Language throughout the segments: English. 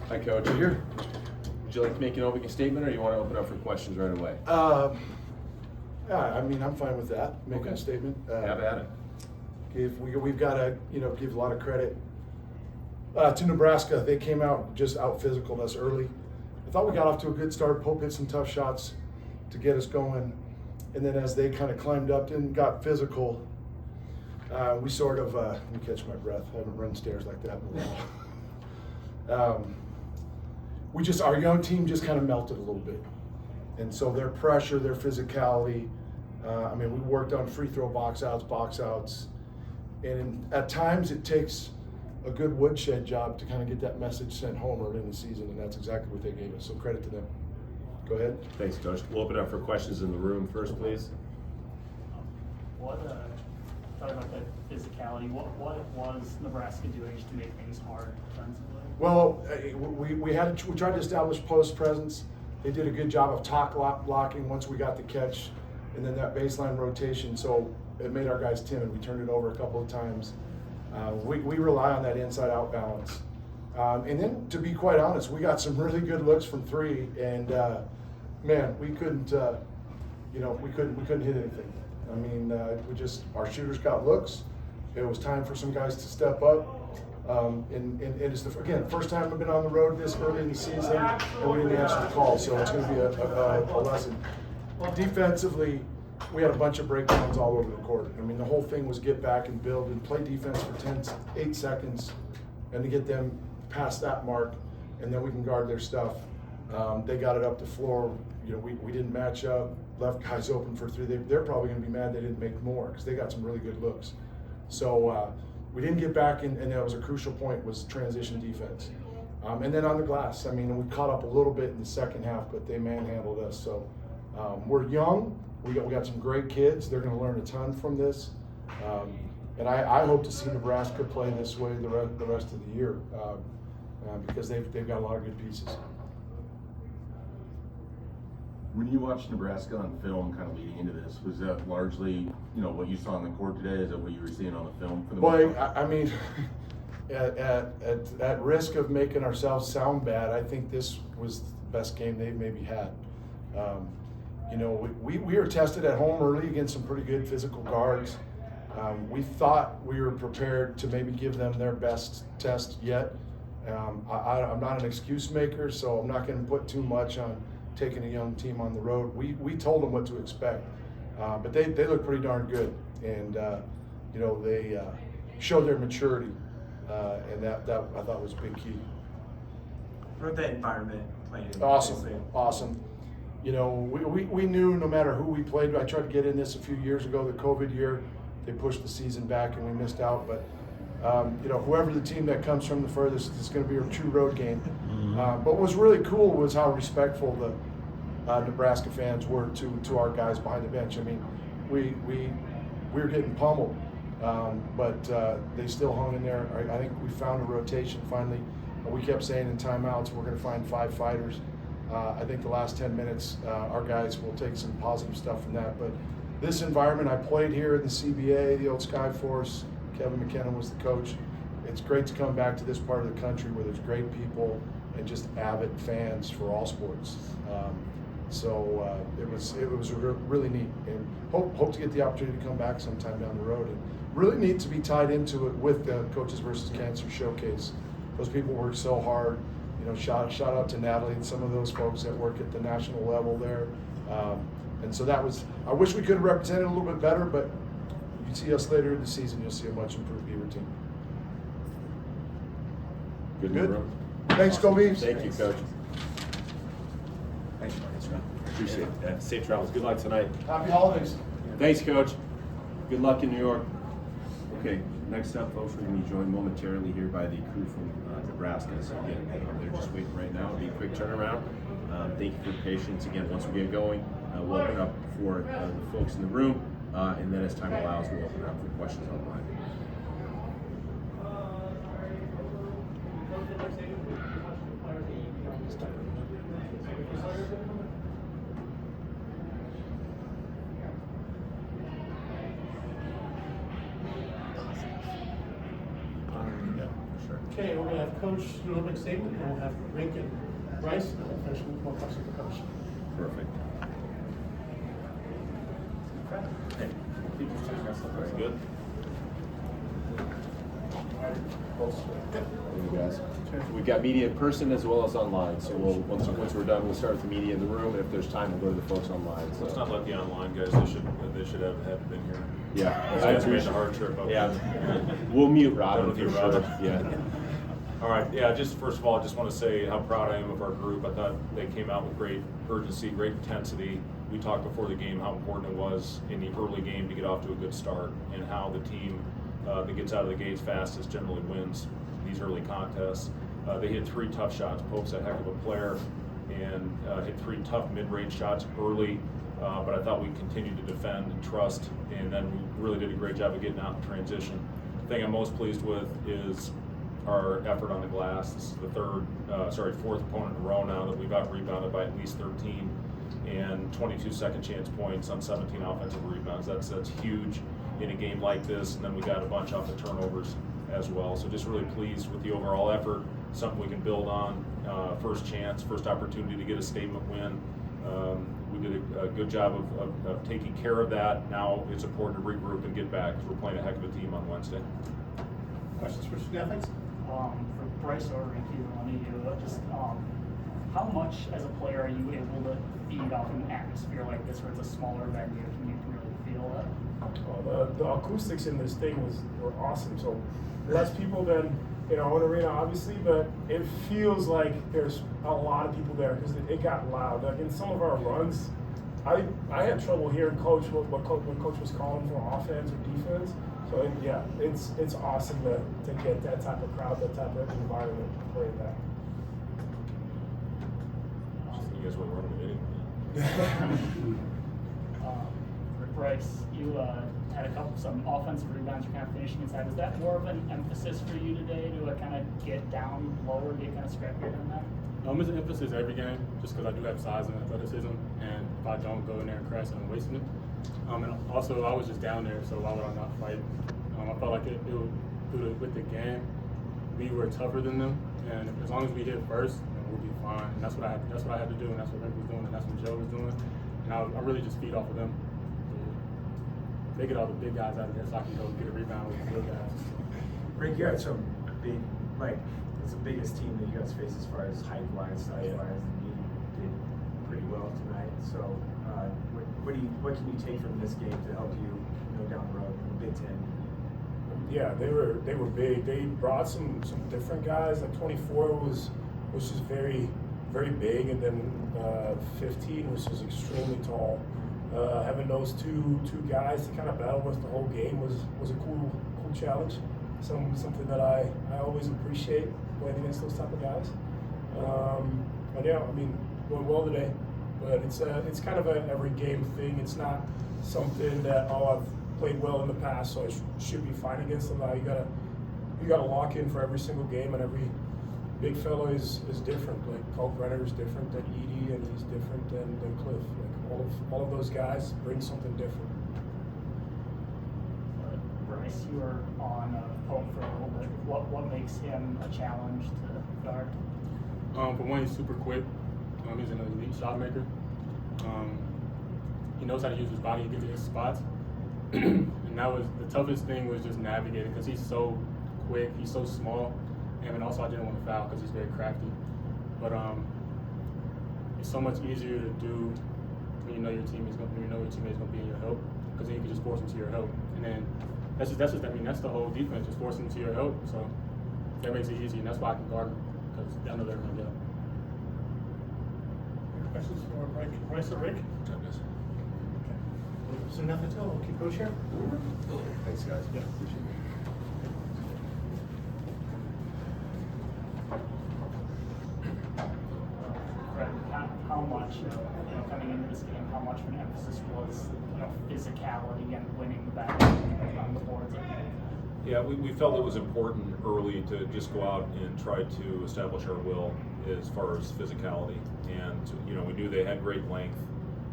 Hi, Coach. Here. Would you like to make an opening statement, or you want to open up for questions right away? Yeah, I mean, I'm fine with that, making Okay. a statement. Have at it. We've got to, give a lot of credit to Nebraska. They came out, just out physicaled us early. I thought we got off to a good start. Pope hit some tough shots to get us going. And then as they kind of climbed up and got physical, we sort of, let me catch my breath. I haven't run stairs like that in a while. Our young team just kind of melted a little bit. And so their pressure, their physicality, we worked on free throw box outs. And at times it takes a good woodshed job to kind of get that message sent home early in the season, and that's exactly what they gave us. So credit to them. Go ahead. Thanks, Coach. We'll open up for questions in the room first, please. Talking about that physicality, what was Nebraska doing just to make things hard defensively? Well, we tried to establish post presence. They did a good job of blocking once we got the catch, and then that baseline rotation. So it made our guys timid. We turned it over a couple of times. We rely on that inside-out balance. And then, to be quite honest, we got some really good looks from three, and we couldn't hit anything. I mean, our shooters got looks. It was time for some guys to step up. And it's the first time we've been on the road this early in the season, and we didn't answer the call, so it's going to be a lesson. Defensively, we had a bunch of breakdowns all over the court. I mean, the whole thing was get back and build and play defense for 8 seconds, and to get them past that mark, and then we can guard their stuff. They got it up the floor. We didn't match up, left guys open for three. They're probably going to be mad they didn't make more because they got some really good looks. So we didn't get back, and that was a crucial point, was transition defense. And then on the glass, we caught up a little bit in the second half, but they manhandled us. So we're young. We got some great kids. They're going to learn a ton from this. And I hope to see Nebraska play this way the rest of the year because they've got a lot of good pieces. When you watched Nebraska on film kind of leading into this, was that largely, what you saw on the court today? Is that what you were seeing on the film for the most part? At risk of making ourselves sound bad, I think this was the best game they've maybe had. We were tested at home early against some pretty good physical guards. We thought we were prepared to maybe give them their best test yet. I'm not an excuse maker, so I'm not going to put too much on taking a young team on the road. We told them what to expect, but they look pretty darn good, and they showed their maturity, and that I thought was a big key. What about that environment playing? Awesome. We knew no matter who we played. I tried to get in this a few years ago, the COVID year. They pushed the season back and we missed out. But whoever the team that comes from the furthest, it's going to be a true road game. But what was really cool was how respectful the Nebraska fans were to our guys behind the bench. We were getting pummeled, but they still hung in there. I think we found a rotation finally. We kept saying in timeouts we're going to find 5 fighters. I think the last 10 minutes, our guys will take some positive stuff from that. But this environment, I played here in the CBA, the old Skyforce. Kevin McKinnon was the coach. It's great to come back to this part of the country where there's great people and just avid fans for all sports. It was really neat, and hope to get the opportunity to come back sometime down the road. And really neat to be tied into it with the Coaches versus Cancer Showcase. Those people work so hard. Shout out to Natalie and some of those folks that work at the national level there. And so I wish we could have represented a little bit better, but you see us later in the season, you'll see a much improved Beaver team. Good. In the room. Thanks, Go Beavs. Thank you, Coach. Thanks, Brice. Appreciate it. Safe travels. Good luck tonight. Happy holidays. Thanks, Coach. Good luck in New York. Okay, next up, folks, we're going to be joined momentarily here by the crew from Nebraska. So again, they're just waiting right now. It'll be a quick turnaround. Thank you for your patience. Again, once we get going, we'll open up for the folks in the room, and then as time allows, we'll open up for questions online. Okay, we're going to have Coach do a big statement, and we'll have Rienk and Brice, and then finish with more questions for Coach. Perfect. Very good. Thank you guys. We've got media in person as well as online, so once we're done, we'll start with the media in the room, and if there's time, we'll go to the folks online. So. Let's not let the online guys, they should have been here. Yeah, Those I guys made appreciate the hard trip up. Yeah, we'll mute Robin Done with for you, sure. Robin. Yeah. All right, yeah, just first of all, I just want to say how proud I am of our group. I thought they came out with great urgency, great intensity. We talked before the game how important it was in the early game to get off to a good start, and how the team that gets out of the gates fastest generally wins these early contests. They hit 3 tough shots. Pope's a heck of a player, and hit 3 tough mid-range shots early. But I thought we continued to defend and trust, and then we really did a great job of getting out in transition. The thing I'm most pleased with is our effort on the glass. This is the 4th opponent in a row now that we've out-rebounded by at least 13, and 22 second chance points on 17 offensive rebounds. That's huge in a game like this, and then we got a bunch off the turnovers as well. So just really pleased with the overall effort, something we can build on. First chance, first opportunity to get a statement win. We did a good job of taking care of that. Now it's important to regroup and get back, because we're playing a heck of a team on Wednesday. Questions for student athletes? For Brice or Rienk, either one of you, just how much as a player are you able to feed off an atmosphere like this where it's a smaller venue? Can you really feel that? Well, the acoustics in this thing were awesome. So less people than an arena, obviously, but it feels like there's a lot of people there because it got loud. Like in some of our runs, I had trouble hearing Coach when Coach was calling for offense or defense. So it's awesome to get that type of crowd, that type of environment, play that. You guys were running it. For Brice, you had some offensive rebounds. You're kind of finishing inside. Is that more of an emphasis for you today to kind of get down lower, get kind of scrappier than that? It's an emphasis every game, just because I do have size and athleticism, and if I don't go in there and crash, I'm wasting it. And also, I was just down there, so why would I not fight? I felt like with the game, we were tougher than them, and as long as we hit first, we'll be fine. And that's what I had to do, and that's what Rick was doing, and that's what Joe was doing. And I really just feed off of them. They get all the big guys out of there, so I can go get a rebound with the good guys. Rienk, you had some big, it's the biggest team that you guys face as far as height-wise, size-wise, and you did pretty well tonight. So, what can you take from this game to help you, down the road in the Big Ten? Yeah, they were big. They brought some different guys. Like 24 was just very, very big, and then 15 was just extremely tall. Having those two guys to kind of battle with the whole game was a cool challenge. Something that I always appreciate playing against those type of guys. And yeah, going well today, but it's kind of an every game thing. It's not something that I've played well in the past, so I should be fine against them. Now you gotta lock in for every single game, and every big fella is different. Like Cole Brenner is different than Edie, and he's different than Cliff. Like all of those guys bring something different. Brice, you were on Pope for a little bit. What makes him a challenge to guard? For one, he's super quick. He's an elite shot maker. He knows how to use his body to get to his spots. And that was the toughest thing, was just navigating, because he's so quick, he's so small, and also I didn't want to foul because he's very crafty. But it's so much easier to do when you know your teammate's going to be in your help, because then you can just force them to your help. And then that's the whole defense, just forcing them to your help. So that makes it easy, and that's why I can guard them, because I know they're going to get them. Questions for Brice or Rienk? So nothing to tell. We'll keep Coach here. Thanks, guys. Yeah. Fred, how much, coming into this game, how much of an emphasis was, physicality and winning the battle on the boards? Yeah, we felt it was important early to just go out and try to establish our will as far as physicality. And, we knew they had great length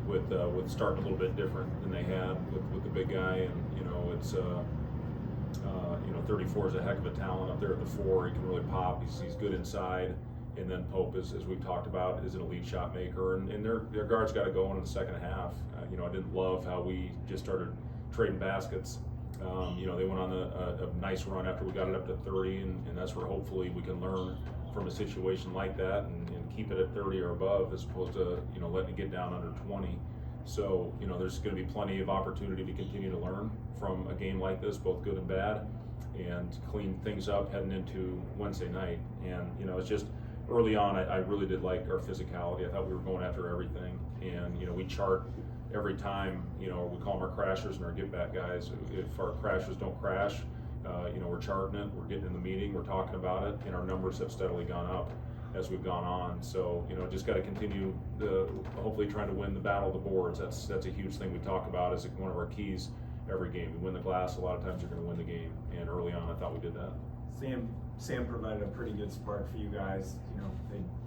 with starting a little bit different than they had with the big guy. And, it's, 34 is a heck of a talent up there at the 4. He can really pop. He's good inside. And then Pope, as we've talked about, is an elite shot maker. And their guards got to go in the second half. I didn't love how we just started trading baskets. They went on a nice run after we got it up to 30, and that's where hopefully we can learn from a situation like that and keep it at 30 or above, as opposed to letting it get down under 20. So there's going to be plenty of opportunity to continue to learn from a game like this, both good and bad, and clean things up heading into Wednesday night. And it's just early on, I really did like our physicality. I thought we were going after everything, and we chart every time. We call them our crashers and our get back guys. If our crashers don't crash, we're charting it, we're getting in the meeting, we're talking about it, and our numbers have steadily gone up as we've gone on. So just got to continue hopefully trying to win the battle of the boards. That's a huge thing we talk about as one of our keys every game. We win the glass, a lot of times you're going to win the game, and early on I thought we did that. Sam provided a pretty good spark for you guys.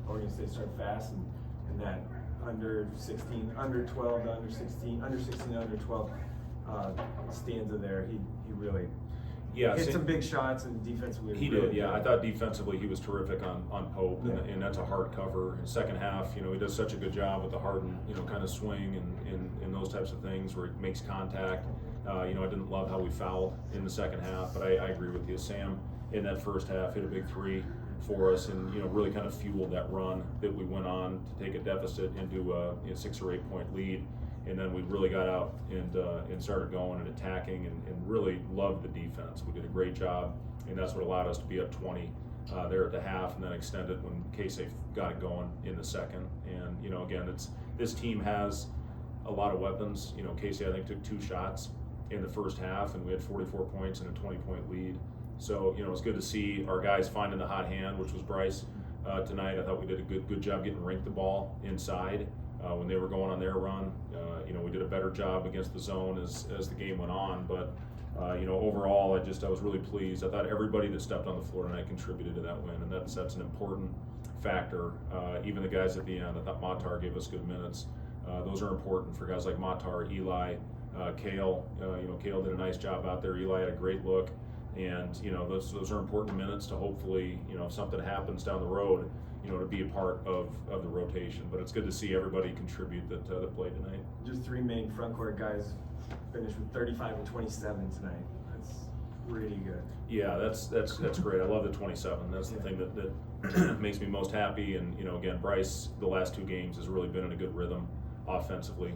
Oregon State started fast, and that under 16, under 12 to under 16, under 16 to under 12 stanza there, he really hit some big shots, and defensively he really did. Yeah, good. I thought defensively he was terrific on Pope, and that's a hard cover. In second half, he does such a good job with the hardened, kind of swing and those types of things where he makes contact. I didn't love how we fouled in the second half, but I agree with you. Sam in that first half hit a big 3 for us, and really kind of fueled that run that we went on to take a deficit into a 6 or 8 point lead. And then we really got out and started going and attacking and really loved the defense. We did a great job, and that's what allowed us to be up 20 there at the half, and then extended when K-Safe got it going in the second. And again, this team has a lot of weapons. K-State I think took 2 shots in the first half, and we had 44 points and a 20-point lead. So it's good to see our guys finding the hot hand, which was Brice tonight. I thought we did a good job getting Rienk the ball inside when they were going on their run. We did a better job against the zone as the game went on. But overall, I was really pleased. I thought everybody that stepped on the floor tonight contributed to that win, and that's an important factor. Even the guys at the end, I thought Matar gave us good minutes. Those are important for guys like Matar, Eli, Kale. Kale did a nice job out there. Eli had a great look. And those are important minutes to hopefully, if something happens down the road, to be a part of the rotation. But it's good to see everybody contribute that played tonight. Just 3 main front court guys finished with 35 and 27 tonight. That's really good. Yeah, that's great. I love the 27. That's the thing that makes me most happy. And again, Brice the last 2 games has really been in a good rhythm offensively.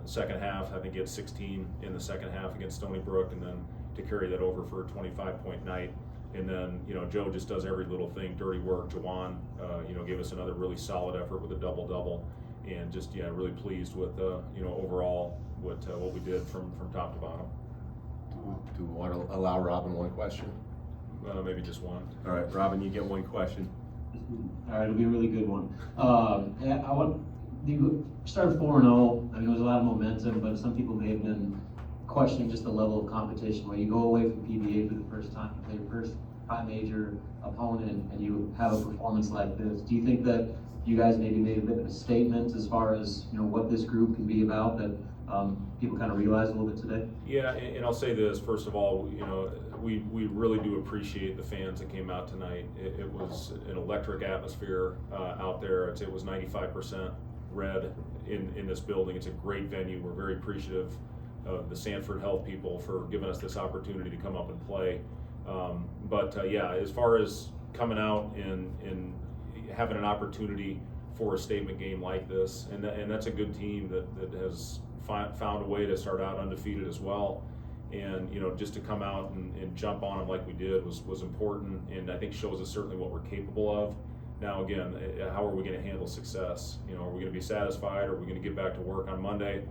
Second half, I think he had 16 in the second half against Stony Brook, and then to carry that over for a 25-point night. And then, Joe just does every little thing, dirty work. Jawan, gave us another really solid effort with a double-double. And just, really pleased with, overall what we did from top to bottom. Do we want to allow Robin one question? Maybe just one. All right, Robin, you get one question. All right, it'll be a really good one. I want you started 4-0. I mean, there was a lot of momentum, but some people may have been questioning just the level of competition. When you go away from PBA for the first time, you play your first high-major opponent, and you have a performance like this. Do you think that you guys maybe made a bit of a statement as far as what this group can be about, that people kind of realize a little bit today? Yeah, and I'll say this first of all. We really do appreciate the fans that came out tonight. It was an electric atmosphere out there. I'd say it was 95% red in this building. It's a great venue. We're very appreciative of the Sanford Health people for giving us this opportunity to come up and play. Yeah, as far as coming out and having an opportunity for a statement game like this, and that's a good team that has found a way to start out undefeated as well. And just to come out and jump on them like we did was important, and I think shows us certainly what we're capable of. Now again, how are we going to handle success? Are we going to be satisfied, or are we going to get back to work on Monday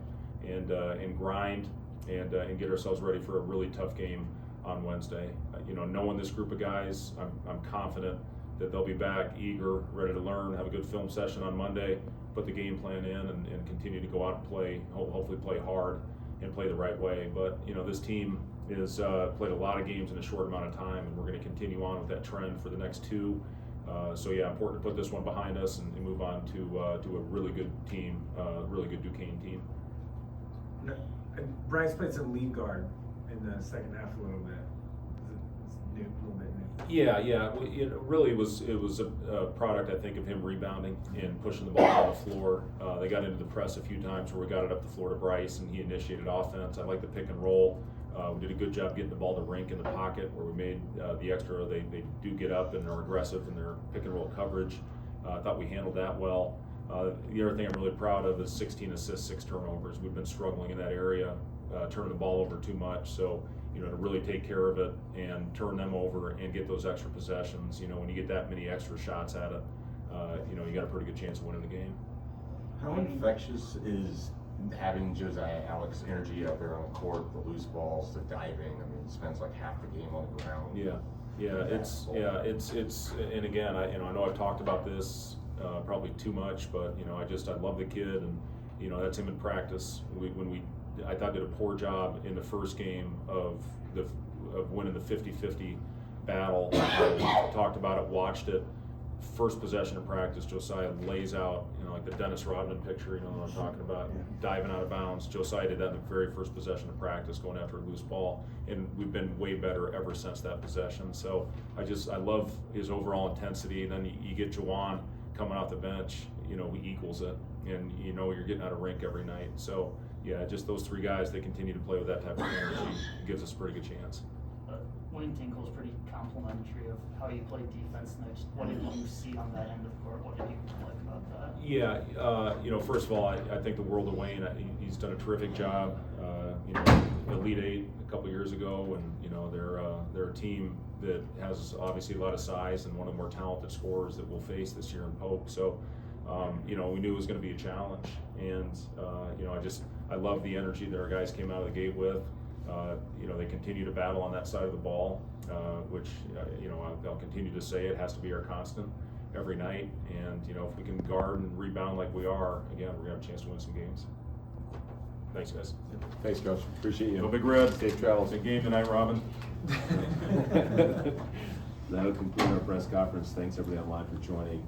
and grind and get ourselves ready for a really tough game on Wednesday? Knowing this group of guys, I'm confident that they'll be back, eager, ready to learn, have a good film session on Monday, put the game plan in, and continue to go out and play, hopefully play hard and play the right way. But this team has played a lot of games in a short amount of time, and we're going to continue on with that trend for the next 2. So yeah, important to put this one behind us and move on to a really good team, really good Duquesne team. Brice played some lead guard in the second half a little bit. new, a little bit new. Yeah, it really was a product, I think, of him rebounding and pushing the ball down the floor. They got into the press a few times where we got it up the floor to Brice and he initiated offense. I like the pick and roll. We did a good job getting the ball to Rienk in the pocket where we made the extra. They do get up and are aggressive in their pick and roll coverage. I thought we handled that well. The other thing I'm really proud of is 16 assists, 6 turnovers. We've been struggling in that area, turning the ball over too much. So, to really take care of it and turn them over and get those extra possessions, when you get that many extra shots at it, you got a pretty good chance of winning the game. How infectious is having Josiah Alex energy out there on the court, the loose balls, the diving? I mean, he spends like half the game on the ground. It's and again, I know I've talked about this probably too much, but I love the kid, and that's him in practice. I thought did a poor job in the first game of winning the 50-50 battle. Talked about it, watched it. First possession of practice, Josiah lays out, like the Dennis Rodman picture, what I'm talking about, diving out of bounds. Josiah did that in the very first possession of practice, going after a loose ball, and we've been way better ever since that possession. So I love his overall intensity. Then you get Juwan coming off the bench, he equals it, and you're getting out of Rienk every night. So yeah, just those 3 guys, they continue to play with that type of energy. It gives us a pretty good chance. Wayne Tinkle is pretty complimentary of how you play defense tonight. What did you see on that end of the court? What did you like about that? Yeah, first of all, I think the world of Wayne. He's done a terrific job. Elite 8 a couple years ago, and they're a team that has obviously a lot of size and one of the more talented scorers that we'll face this year in Polk. So, we knew it was going to be a challenge, and I love the energy that our guys came out of the gate with. They continue to battle on that side of the ball, which, I'll continue to say it has to be our constant every night. And, if we can guard and rebound like we are, again, we're going to have a chance to win some games. Thanks, guys. Thanks, Coach. Appreciate you. Go Big Red. Safe travels. Big game tonight, Robin. That'll conclude our press conference. Thanks everybody online for joining.